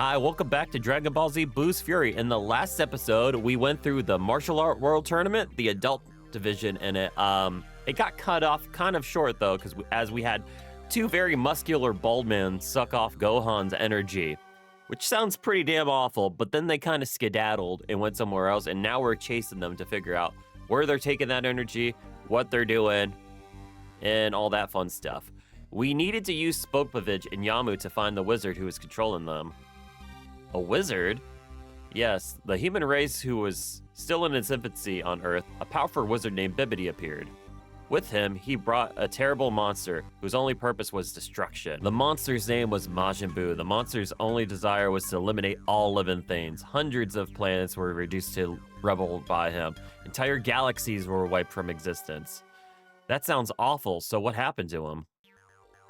Hi, welcome back to Dragon Ball Z Boo's Fury. In the last episode, we went through the Martial Art World Tournament, the adult division in it. It got cut off kind of short though, because as we had two very muscular bald men suck off Gohan's energy, which sounds pretty damn awful, but then they kind of skedaddled and went somewhere else, and now we're chasing them to figure out where they're taking that energy, what they're doing, and all that fun stuff. We needed to use Spopovich and Yamu to find the wizard who was controlling them. A wizard? Yes, the human race who was still in its infancy on Earth, a powerful wizard named BIBIDI appeared. With him, he brought a terrible monster whose only purpose was destruction. The monster's name was Majin Buu. The monster's only desire was to eliminate all living things. Hundreds of planets were reduced to rubble by him. Entire galaxies were wiped from existence. That sounds awful, so what happened to him?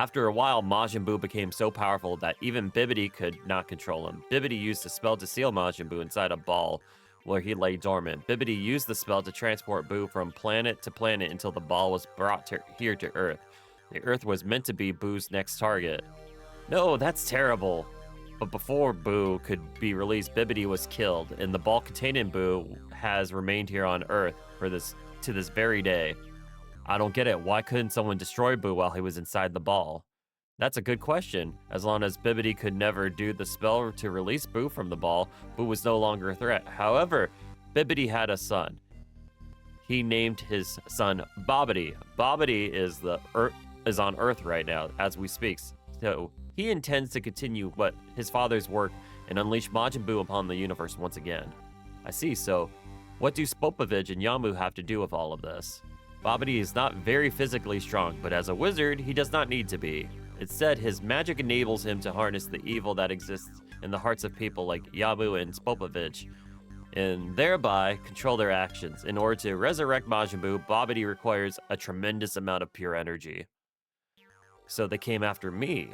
After a while, Majin Buu became so powerful that even BIBIDI could not control him. BIBIDI used the spell to seal Majin Buu inside a ball where he lay dormant. BIBIDI used the spell to transport Buu from planet to planet until the ball was brought here to Earth. The Earth was meant to be Buu's next target. No, that's terrible. But before Buu could be released, BIBIDI was killed, and the ball containing Buu has remained here on Earth to this very day. I don't get it. Why couldn't someone destroy Buu while he was inside the ball? That's a good question. As long as BIBIDI could never do the spell to release Buu from the ball, Buu was no longer a threat. However, BIBIDI had a son. He named his son BABIDI. BABIDI is on Earth right now as we speak. So he intends to continue his father's work and unleash Majin Buu upon the universe once again. I see. So what do Spopovich and Yamu have to do with all of this? BABIDI is not very physically strong, but as a wizard, he does not need to be. Instead, his magic enables him to harness the evil that exists in the hearts of people like Yamu and Spopovich, and thereby control their actions. In order to resurrect Majin Buu, BABIDI requires a tremendous amount of pure energy. So they came after me.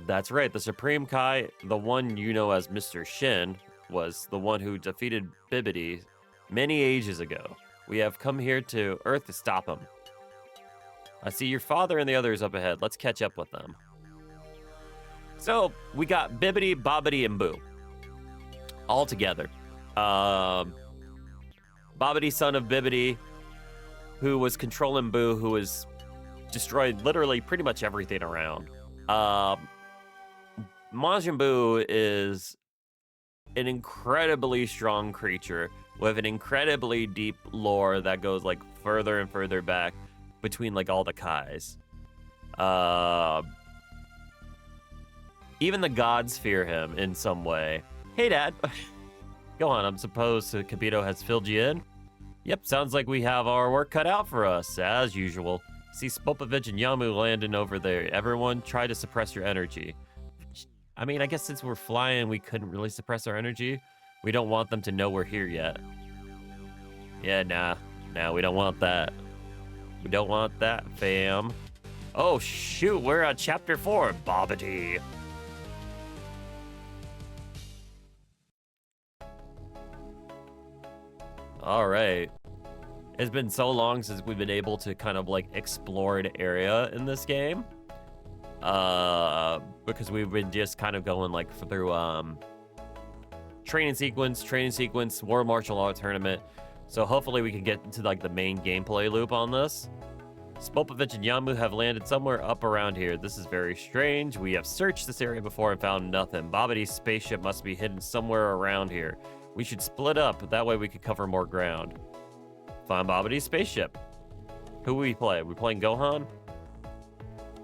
That's right, the Supreme Kai, the one you know as Mr. Shin, was the one who defeated BIBIDI many ages ago. We have come here to Earth to stop him. I see your father and the others up ahead. Let's catch up with them. So, we got BIBIDI, BABIDI, and Buu. All together. BABIDI, son of BIBIDI, who was controlling Buu, who was destroyed literally pretty much everything around. Majin Buu is an incredibly strong creature with an incredibly deep lore that goes like further and further back between like all the Kais. Even the gods fear him in some way. Hey, Dad. Go on, I'm supposed Kabito has filled you in? Yep, sounds like we have our work cut out for us, as usual. See Spopovich and Yamu landing over there. Everyone try to suppress your energy. I mean, I guess since we're flying, we couldn't really suppress our energy. We don't want them to know we're here yet. Yeah, nah, we don't want that. We don't want that, fam. Oh, shoot, we're on Chapter 4, BABIDI. All right. It's been so long since we've been able to kind of like explore an area in this game. Because we've been just kind of going like through training sequence, World Martial Arts Tournament. So hopefully we can get into like the main gameplay loop on this. Spopovich and Yamu have landed somewhere up around here. This is very strange. We have searched this area before and found nothing. BABIDI's spaceship must be hidden somewhere around here. We should split up, that way we could cover more ground. Find BABIDI's spaceship. Who we play? We playing Gohan?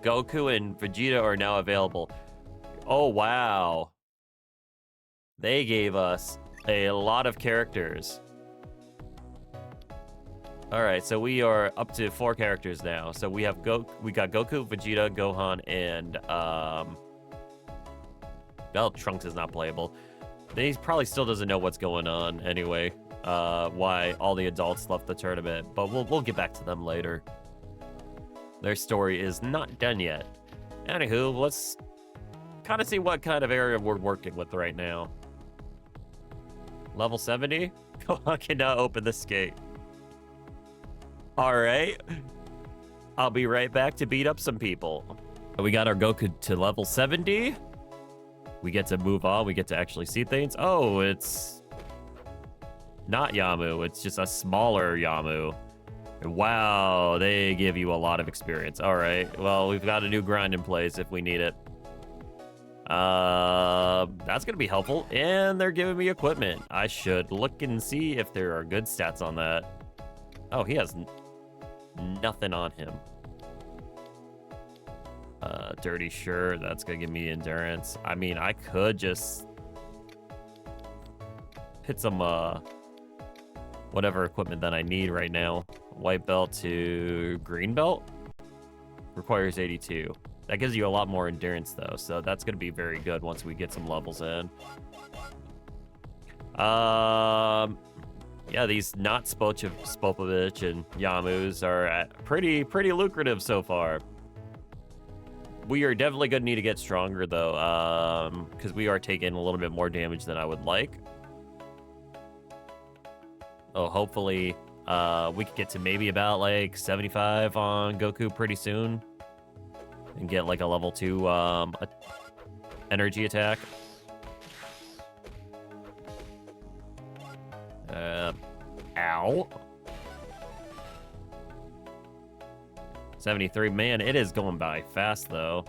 Goku and Vegeta are now available. Oh, wow. They gave us a lot of characters. All right, so we are up to 4 characters now. So we got Goku, Vegeta, Gohan, and well, Trunks is not playable. He probably still doesn't know what's going on anyway. Why all the adults left the tournament, but we'll get back to them later. Their story is not done yet. Anywho, let's kind of see what kind of area we're working with right now. Level 70? Gohan cannot open this gate. All right. I'll be right back to beat up some people. We got our Goku to level 70. We get to move on. We get to actually see things. Oh, it's not Yamu. It's just a smaller Yamu. Wow, they give you a lot of experience. All right. Well, we've got a new grind in place if we need it. That's going to be helpful. And they're giving me equipment. I should look and see if there are good stats on that. Oh, he has nothing on him. Dirty shirt. That's going to give me endurance. I mean, I could just hit some, whatever equipment that I need right now. White belt to green belt requires 82. That gives you a lot more endurance though, so that's going to be very good once we get some levels in. Yeah, these not Spopovich and Yamus are pretty lucrative so far. We are definitely going to need to get stronger though, because we are taking a little bit more damage than I would like. Oh, hopefully we could get to maybe about like 75 on Goku pretty soon and get like a level 2 energy attack. Ow. 73. Man, it is going by fast though.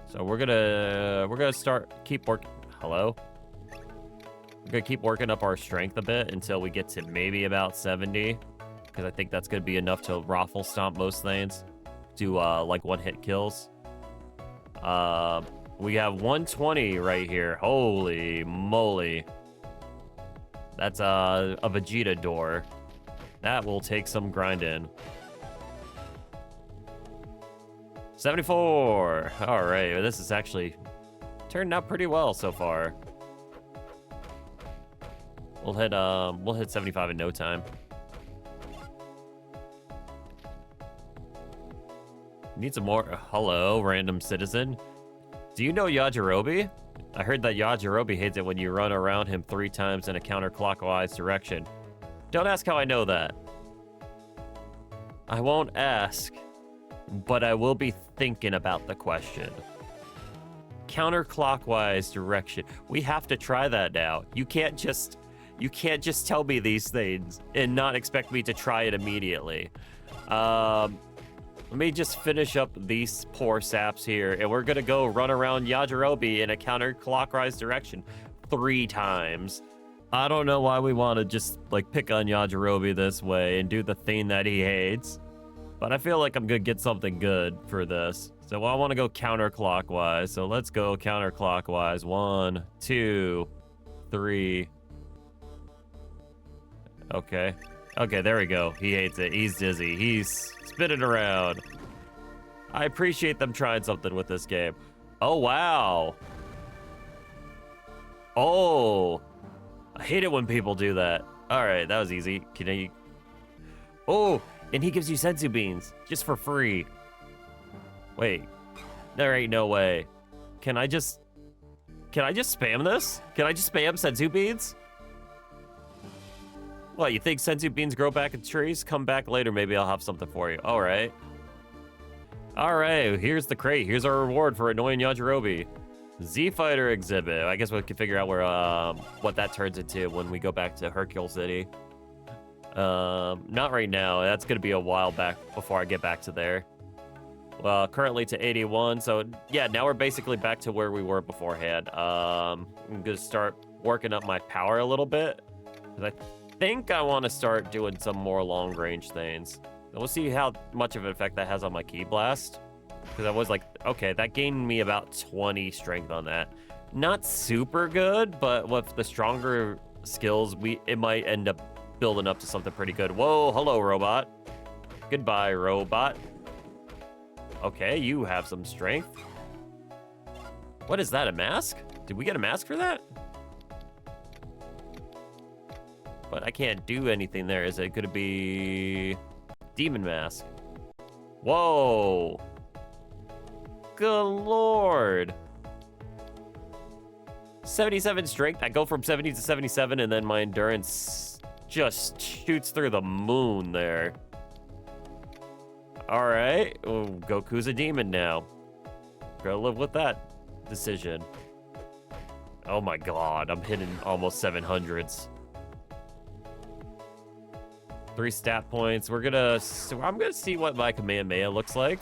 So we're gonna keep working. Hello? We're gonna keep working up our strength a bit until we get to maybe about 70, because I think that's gonna be enough to raffle stomp most things, do like one-hit kills. We have 120 right here. Holy moly! That's a Vegeta door. That will take some grinding. 74. All right, this is actually turned out pretty well so far. We'll hit 75 in no time. Need some more. Hello, random citizen. Do you know Yajirobe? I heard that Yajirobe hates it when you run around him 3 times in a counterclockwise direction. Don't ask how I know that. I won't ask, but I will be thinking about the question. Counterclockwise direction. We have to try that now. You can't just tell me these things and not expect me to try it immediately. Let me just finish up these poor saps here, and we're gonna go run around Yajirobe in a counterclockwise direction 3 times. I don't know why we want to just like pick on Yajirobe this way and do the thing that he hates, but I feel like I'm gonna get something good for this. So I want to go counterclockwise. So let's go counterclockwise. 1, 2, 3. Okay. Okay, there we go. He hates it. He's dizzy. He's spinning around. I appreciate them trying something with this game. Oh, wow. Oh. I hate it when people do that. All right, that was easy. Can I... Oh, and he gives you senzu beans just for free. Wait. There ain't no way. Can I just spam this? Can I just spam senzu beans? What, you think senzu beans grow back in trees? Come back later, maybe I'll have something for you. All right. All right, here's the crate. Here's our reward for annoying Yajirobe. Z-Fighter exhibit. I guess we can figure out where what that turns into when we go back to Hercule City. Not right now. That's gonna be a while back before I get back to there. Well, currently to 81. So yeah, now we're basically back to where we were beforehand. I'm gonna start working up my power a little bit, because I think I want to start doing some more long-range things. We'll see how much of an effect that has on my Ki Blast. Because I was like, okay, that gained me about 20 strength on that. Not super good, but with the stronger skills, it might end up building up to something pretty good. Whoa, hello, robot. Goodbye, robot. Okay, you have some strength. What is that, a mask? Did we get a mask for that? But I can't do anything there. Is it gonna be demon mask? Whoa. Good lord. 77 strength. I go from 70 to 77, and then my endurance just shoots through the moon there. All right. Oh, Goku's a demon now. Gotta live with that decision. Oh my god, I'm hitting almost 700s. 3 stat points. I'm gonna see what my Kamehameha looks like.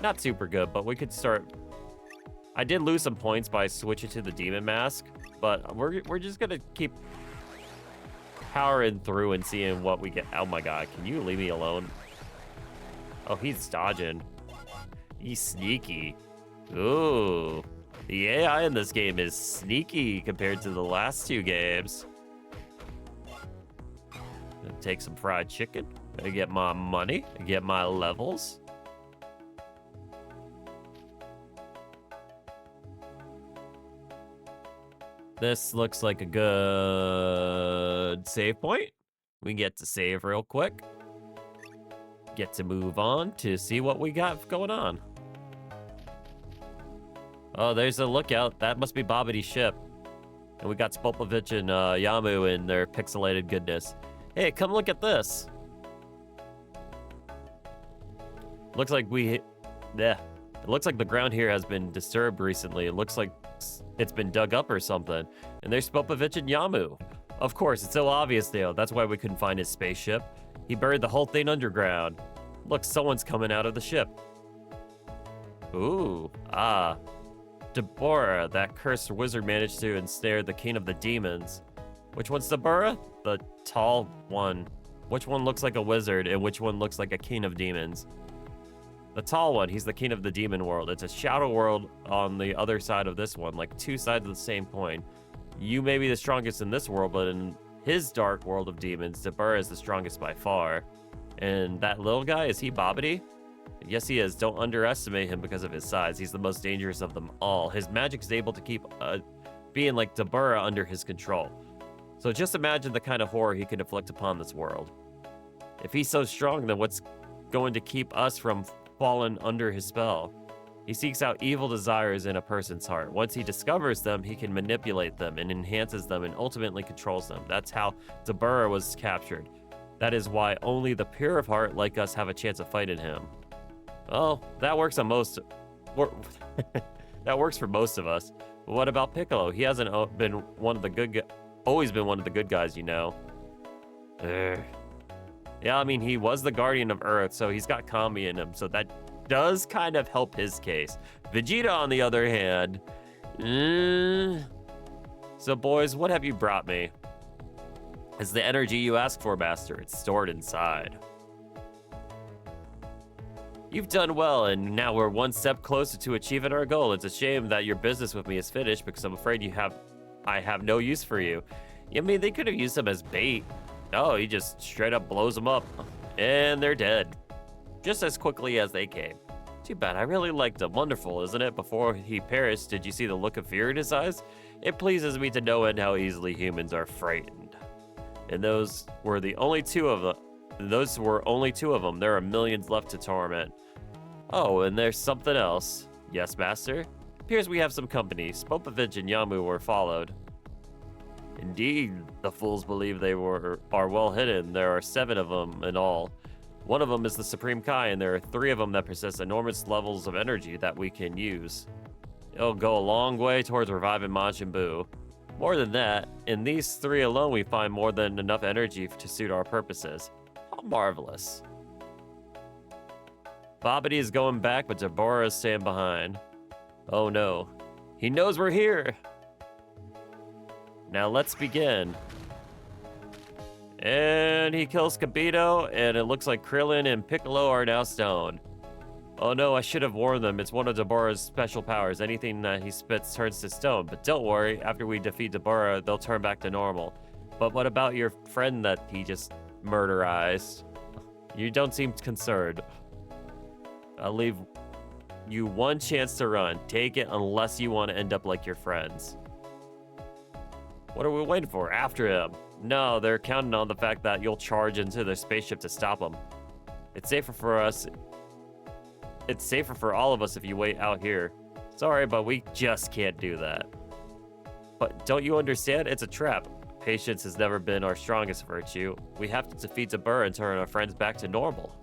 Not super good, but we could start. I did lose some points by switching to the Demon Mask, but we're just gonna keep powering through and seeing what we get. Oh my god, can you leave me alone? Oh, he's dodging. He's sneaky. Ooh. The AI in this game is sneaky compared to the last 2 games. Gonna take some fried chicken. Gonna get my money. Get my levels. This looks like a good save point. We can get to save real quick. Get to move on to see what we got going on. Oh, there's a lookout. That must be BABIDI's ship. And we got Spopovich and Yamu in their pixelated goodness. Hey, come look at this. Looks like it looks like the ground here has been disturbed recently. It looks like it's been dug up or something. And there's Spopovich and Yamu. Of course, it's so obvious, though. That's why we couldn't find his spaceship. He buried the whole thing underground. Look, someone's coming out of the ship. Ooh, Deborah, that cursed wizard, managed to ensnare the king of the demons. Which one's Deborah? The tall one. Which one looks like a wizard and which one looks like a king of demons? The tall one, he's the king of the demon world. It's a shadow world on the other side of this one, like 2 sides of the same coin. You may be the strongest in this world, but in his dark world of demons, Deborah is the strongest by far. And that little guy, is he BABIDI? Yes, he is. Don't underestimate him because of his size. He's the most dangerous of them all. His magic is able to keep being like Deborah under his control. So just imagine the kind of horror he can inflict upon this world. If he's so strong, then what's going to keep us from falling under his spell? He seeks out evil desires in a person's heart. Once he discovers them, he can manipulate them and enhances them and ultimately controls them. That's how Deborah was captured. That is why only the pure of heart like us have a chance of fighting him. Oh, that works on that works for most of us. But what about Piccolo? He hasn't been one of the always been one of the good guys, you know. Yeah, I mean, he was the guardian of Earth, so he's got Kami in him, so that does kind of help his case. Vegeta, on the other hand, So, boys, what have you brought me? It's the energy you asked for, Master. It's stored inside. You've done well, and now we're one step closer to achieving our goal. It's a shame that your business with me is finished because I'm afraid I have no use for you. I mean, they could have used them as bait. Oh, he just straight up blows them up, and they're dead. Just as quickly as they came. Too bad, I really liked him. Wonderful, isn't it? Before he perished, did you see the look of fear in his eyes? It pleases me to no end how easily humans are frightened. And those were only two of them. There are millions left to torment. Oh, and there's something else. Yes, Master? Appears we have some company. Spopovich and Yamu were followed. Indeed, the fools believe they are well hidden. There are 7 of them in all. One of them is the Supreme Kai, and there are 3 of them that possess enormous levels of energy that we can use. It'll go a long way towards reviving Majin Buu. More than that, in these 3 alone, we find more than enough energy to suit our purposes. How marvelous. BABIDI is going back, but Deborah is staying behind. Oh no. He knows we're here! Now let's begin. And he kills Kibito, and it looks like Krillin and Piccolo are now stoned. Oh no, I should have warned them. It's one of Deborah's special powers. Anything that he spits turns to stone. But don't worry, after we defeat Deborah, they'll turn back to normal. But what about your friend that he just murderized? You don't seem concerned. I'll leave you one chance to run. Take it unless you want to end up like your friends. What are we waiting for? After him. No, they're counting on the fact that you'll charge into their spaceship to stop them. It's safer for us. It's safer for all of us if you wait out here. Sorry, but we just can't do that. But don't you understand? It's a trap. Patience has never been our strongest virtue. We have to defeat Deborah and turn our friends back to normal.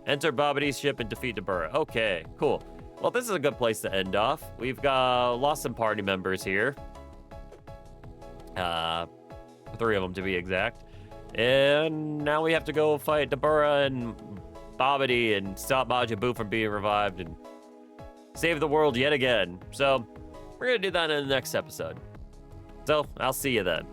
Enter BABIDI's ship and defeat Deborah. Okay, cool. Well, this is a good place to end off. We've lost some party members here. 3 of them to be exact. And now we have to go fight Dabura and BABIDI and stop Majin Buu from being revived and save the world yet again. So we're going to do that in the next episode. So I'll see you then.